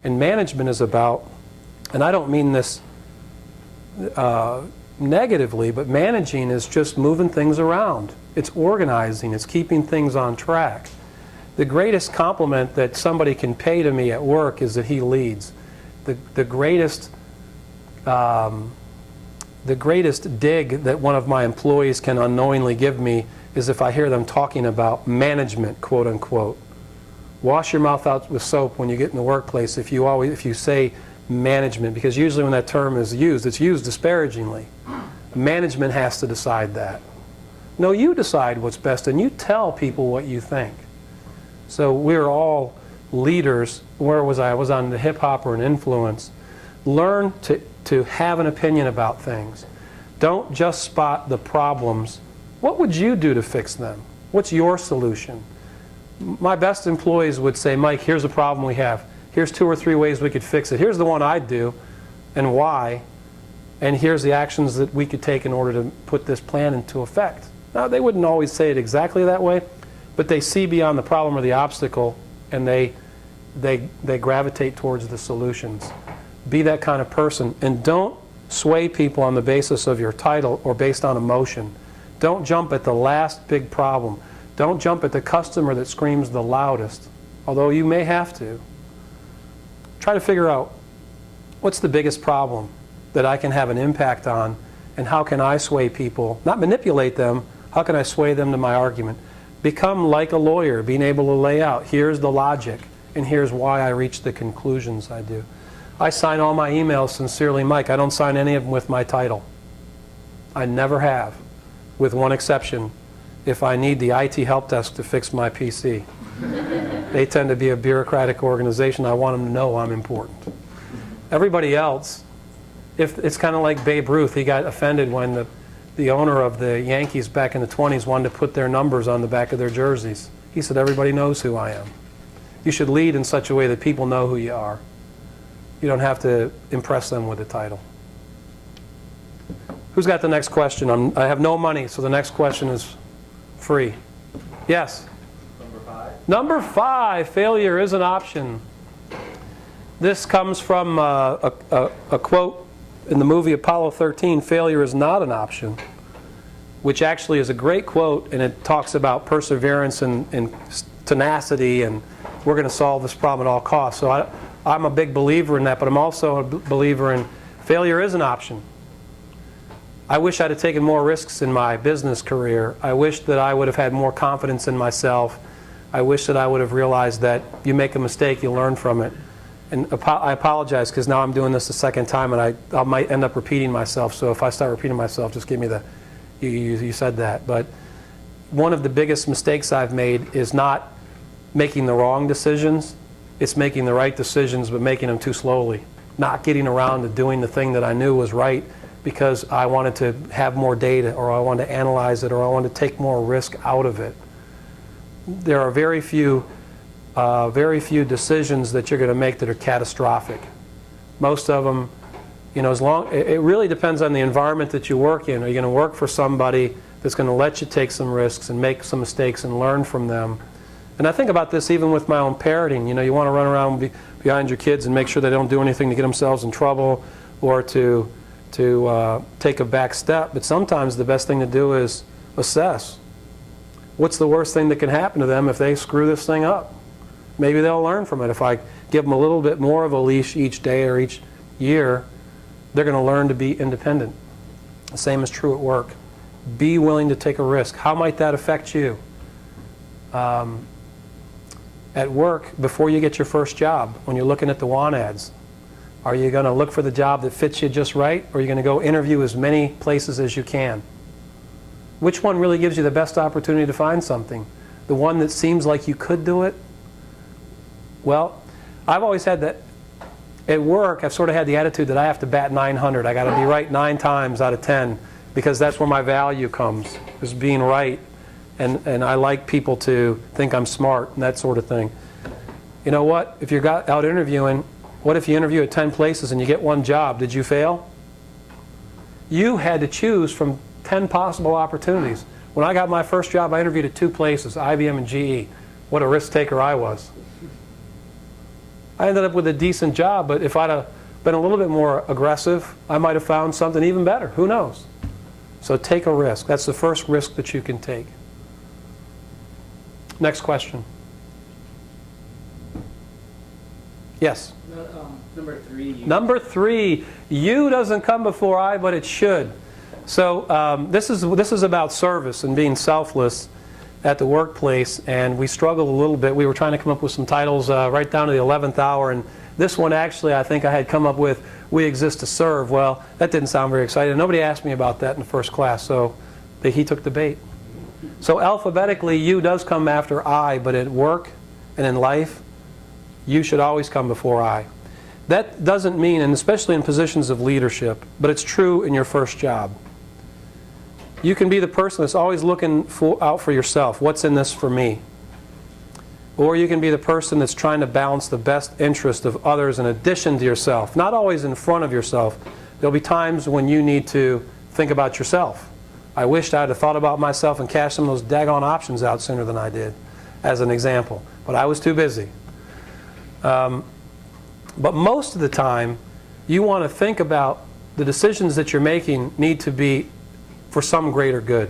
And management is about, and I don't mean this negatively, but managing is just moving things around. It's organizing, it's keeping things on track. The greatest compliment that somebody can pay to me at work is that he leads. The greatest dig that one of my employees can unknowingly give me is if I hear them talking about management, quote unquote. Wash your mouth out with soap when you get in the workplace if you say management, because usually when that term is used, it's used disparagingly. Management has to decide that. No, you decide what's best and you tell people what you think. So we're all leaders. Where was I? I was on the hip hop or an influence. Learn to have an opinion about things. Don't just spot the problems. What would you do to fix them? What's your solution? My best employees would say, Mike, here's a problem we have. Here's 2 or 3 ways we could fix it. Here's the one I'd do and why. And here's the actions that we could take in order to put this plan into effect. Now, they wouldn't always say it exactly that way, but they see beyond the problem or the obstacle, and they gravitate towards the solutions. Be that kind of person, and don't sway people on the basis of your title or based on emotion. Don't jump at the last big problem. Don't jump at the customer that screams the loudest, although you may have to. Try to figure out what's the biggest problem that I can have an impact on, and how can I sway people, not manipulate them, how can I sway them to my argument? Become like a lawyer, being able to lay out, here's the logic, and here's why I reach the conclusions I do. I sign all my emails sincerely, Mike. I don't sign any of them with my title. I never have, with one exception, if I need the IT help desk to fix my PC. They tend to be a bureaucratic organization. I want them to know I'm important. Everybody else, if it's kind of like Babe Ruth. He got offended when the owner of the Yankees back in the 20s wanted to put their numbers on the back of their jerseys. He said, everybody knows who I am. You should lead in such a way that people know who you are. You don't have to impress them with a title. Who's got the next question? I have no money, so the next question is free. Yes? Number 5. Number 5, failure is an option. This comes from a quote in the movie Apollo 13, failure is not an option, which actually is a great quote, and it talks about perseverance and tenacity, and we're going to solve this problem at all costs. So I'm a big believer in that, but I'm also a believer in failure is an option. I wish I'd have taken more risks in my business career. I wish that I would have had more confidence in myself. I wish that I would have realized that you make a mistake, you learn from it. And I apologize because now I'm doing this the second time, and I might end up repeating myself. So if I start repeating myself, just give me the, you said that. But one of the biggest mistakes I've made is not making the wrong decisions. It's making the right decisions, but making them too slowly. Not getting around to doing the thing that I knew was right because I wanted to have more data, or I wanted to analyze it, or I wanted to take more risk out of it. There are very few decisions that you're going to make that are catastrophic. Most of them, you know, it really depends on the environment that you work in. Are you going to work for somebody that's going to let you take some risks and make some mistakes and learn from them? And I think about this even with my own parenting. You know, you want to run around behind your kids and make sure they don't do anything to get themselves in trouble or to take a back step. But sometimes the best thing to do is assess. What's the worst thing that can happen to them if they screw this thing up? Maybe they'll learn from it. If I give them a little bit more of a leash each day or each year, they're going to learn to be independent. The same is true at work. Be willing to take a risk. How might that affect you? At work, before you get your first job, when you're looking at the want ads, are you going to look for the job that fits you just right, or are you going to go interview as many places as you can? Which one really gives you the best opportunity to find something? The one that seems like you could do it? Well, I've always had that. At work, I've sort of had the attitude that I have to bat 900. I got to be right 9 times out of 10, because that's where my value comes, is being right. And I like people to think I'm smart and that sort of thing. You know what? If you're out interviewing, what if you interview at 10 places and you get 1 job? Did you fail? You had to choose from 10 possible opportunities. When I got my first job, I interviewed at 2 places, IBM and GE. What a risk taker I was. I ended up with a decent job, but if I'd have been a little bit more aggressive, I might have found something even better. Who knows? So take a risk. That's the first risk that you can take. Next question. Yes? Number 3. Number 3, you doesn't come before I, but it should. So this is about service and being selfless at the workplace, and we struggled a little bit. We were trying to come up with some titles right down to the 11th hour, and this one actually I think I had come up with, We Exist to Serve. Well, that didn't sound very exciting. Nobody asked me about that in the first class, so he took the bait. So alphabetically, you does come after I, but at work and in life, you should always come before I. That doesn't mean, and especially in positions of leadership, but it's true in your first job. You can be the person that's always looking out for yourself. What's in this for me? Or you can be the person that's trying to balance the best interest of others in addition to yourself. Not always in front of yourself. There'll be times when you need to think about yourself. I wished I'd have thought about myself and cashed some of those daggone options out sooner than I did, as an example. But I was too busy. But most of the time, you want to think about the decisions that you're making need to be for some greater good.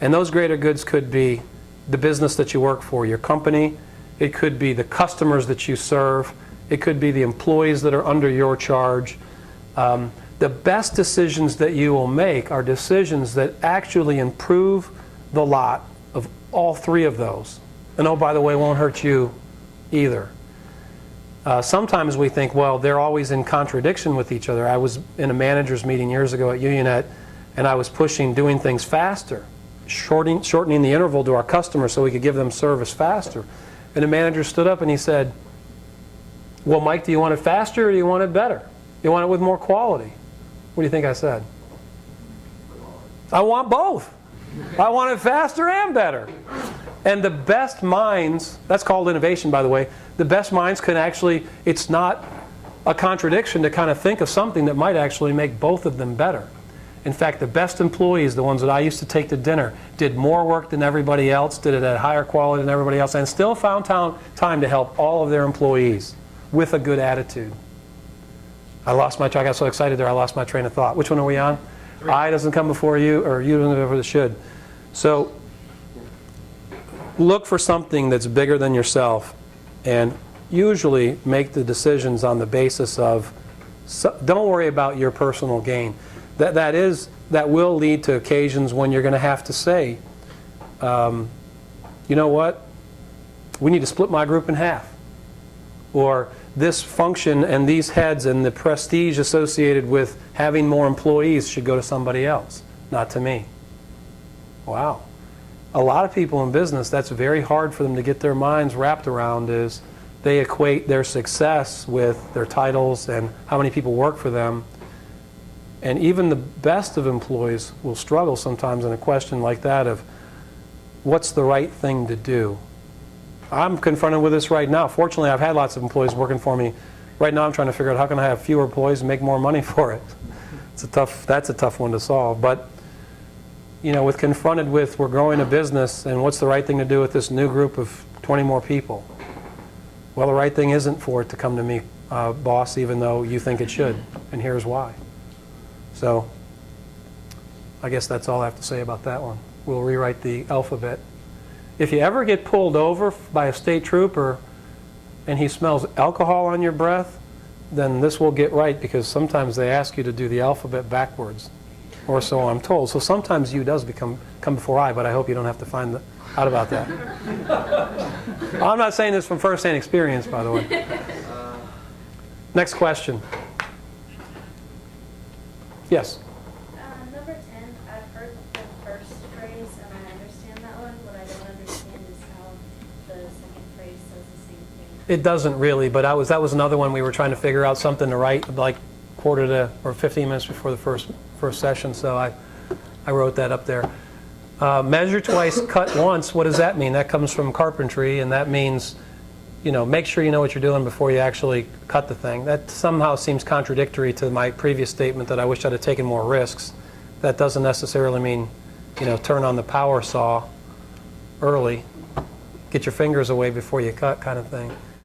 And those greater goods could be the business that you work for, your company. It could be the customers that you serve. It could be the employees that are under your charge. The best decisions that you will make are decisions that actually improve the lot of all 3 of those. And oh, by the way, won't hurt you either. Sometimes we think, well, they're always in contradiction with each other. I was in a manager's meeting years ago at Unionet, and I was pushing doing things faster, shortening the interval to our customers so we could give them service faster. And the manager stood up and he said, well, Mike, do you want it faster or do you want it better? You want it with more quality? What do you think I said? I want both. I want it faster and better. And the best minds, that's called innovation, by the way, the best minds can actually, it's not a contradiction to kind of think of something that might actually make both of them better. In fact, the best employees, the ones that I used to take to dinner, did more work than everybody else, did it at higher quality than everybody else, and still found time to help all of their employees with a good attitude. I got so excited there I lost my train of thought. Which one are we on? 3. I doesn't come before you, or you doesn't come before the should. So look for something that's bigger than yourself, and usually make the decisions on the basis of, don't worry about your personal gain. That will lead to occasions when you're going to have to say, you know what, we need to split my group in half. Or this function and these heads and the prestige associated with having more employees should go to somebody else, not to me. Wow. A lot of people in business, that's very hard for them to get their minds wrapped around, is they equate their success with their titles and how many people work for them. And even the best of employees will struggle sometimes in a question like that of, what's the right thing to do? I'm confronted with this right now. Fortunately, I've had lots of employees working for me. Right now I'm trying to figure out how can I have fewer employees and make more money for it. That's a tough one to solve. But you know, with confronted with, we're growing a business, and what's the right thing to do with this new group of 20 more people? Well, the right thing isn't for it to come to me, boss, even though you think it should, and here's why. So I guess that's all I have to say about that one. We'll rewrite the alphabet. If you ever get pulled over by a state trooper and he smells alcohol on your breath, then this will get right, because sometimes they ask you to do the alphabet backwards, or so I'm told. So sometimes you does come before I, but I hope you don't have to find out about that. I'm not saying this from first-hand experience, by the way. Next question. Yes? Number 10, I've heard the first phrase and I understand that one. What I don't understand is how the second phrase says the same thing. It doesn't really, but that was another one we were trying to figure out something to write, like quarter to or 15 minutes before the first session, so I wrote that up there. Measure twice, cut once. What does that mean? That comes from carpentry, and that means, you know, make sure you know what you're doing before you actually cut the thing. That somehow seems contradictory to my previous statement that I wish I'd have taken more risks. That doesn't necessarily mean, you know, turn on the power saw early, get your fingers away before you cut kind of thing.